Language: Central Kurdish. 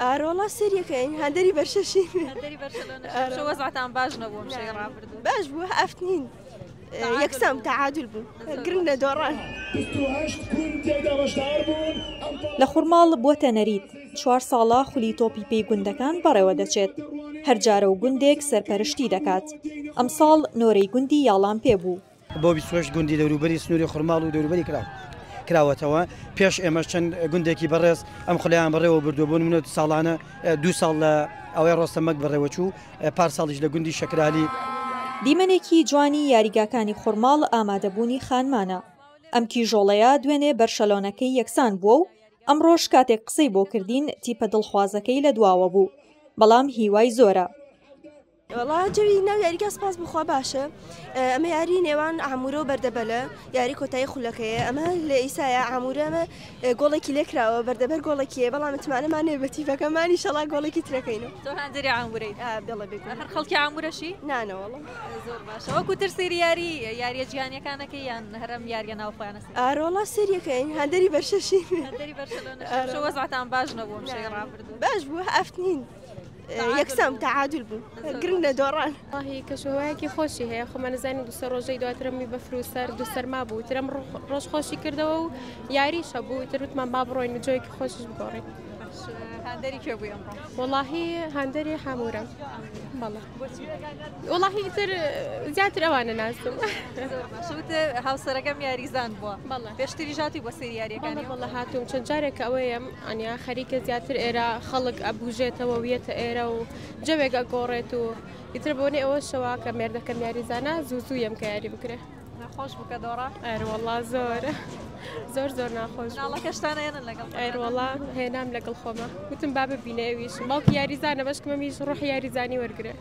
والله سيريا كاين هندري برشاشين هندري برشلونة شو وزعتان باج نبوه مشي رابردو باش بو افتنين يكسام تعادل بو قرنا دوران لە خوڕماڵ بووەتە نەریت 4 ساڵە خولی تۆپی پێی گوندەکان بەڕێوە دەچێت هەرجارە و گوندێک سەرپەرشتی دەکات ئەمساڵ نۆرەی گوندی یاڵان پێبوو بۆ 28 گوندی دەوروبەری سنووری خوڕماڵ و دەوروبەری کراوەتەوە پێش ئێمەش چەند گوندێکی بەڕێز ئەم خولایان بەڕێوە بردووە بۆ نمونە ساڵانە 2 ساڵ لە ئەوەی ڕۆستەمەک بەڕێوە چوو پار ساڵیش لە گوندی شەکرالی دیمەنێکی جوانی یاریگاکانی خوڕماڵ ئامادەبوونی خانمانە ئەم کیژۆڵەیە دوێنێ بەرشەلۆنەکەی یەکسان بووە و ئەمڕۆژ کاتێک قسەی بۆ کردین تیپە دڵخوازەکەی لە دواوە بوو بەڵام هیوای زۆرە والله جوی ناو یاریگا سپاس بخوا باشە ئەمە یاری نێوان ئامورە و بەردەبەلە یاری کۆتایی خولەکەیە ئەمە لە ئیسایە ئامورە ئەمە گۆڵێکی لێکراوە بەردەبەر گۆڵێکیە بەڵام متمانەمان نێ بەتیفەکەمانی شەڵا گۆڵێکی ترەکەینەوە تۆ هەندێری ئامورەی دڵە بێت هەر خەڵکی ئامورەشی نانەوەڵم زۆر باشە وەکو ترسێری یاریە جیهانیەکانەکەی یان هەرم یاریە ناوخۆیانە والله سیریا کاین هەندەری برشاشین هەندەری برشلونە شو وزعتان باج نبوه مشي رابردو باش بو افتنين یەکسام تعادل بوو گرنە دۆڕان هی کەشوەیەکی خۆشی هەیە خۆمە نزانین دوسە ڕۆژەی دواترمی بەفر و سەر دو سەرما بوو ترم ڕۆژ خۆشی کردەوە و یاریشە بوو تروتمان با بڕۆین جۆیەکی خۆشش بگۆڕین هەندەری کێ بوو ئەمڕۆ وەڵاهی هەندەری حەمورە بەڵێ وەڵاهی تر زیاتر ئەوانە ناستم شوتە هاوسەرەکەم یاریزان بووە بەڵێ پێشتری ژاتی بۆ سەری یاریەکانی بەڵێ هاتووم چەند جارێک ئەوەیە ئەنیا خەریکە زیاتر ئێرە خەڵک ئەبوژێتەوە ویەتە ئێرە و جەوێک ئەگۆڕێت و ئیتر بۆنێ ئەوە شەوا کە مێردەکەم یاریزانە زووزوویم کە یاری بکرێ ناخۆش بکە دۆڕە ئەروەڵا زۆر ناخۆش ناڵەکەشتانەیەن لەگەڵ ئەروەڵا هێنام لەگەڵ خۆمە وتم با ببینێویش باوکی یاریزانە بەشکمەمیش ڕۆح یاریزانی وەرگرێ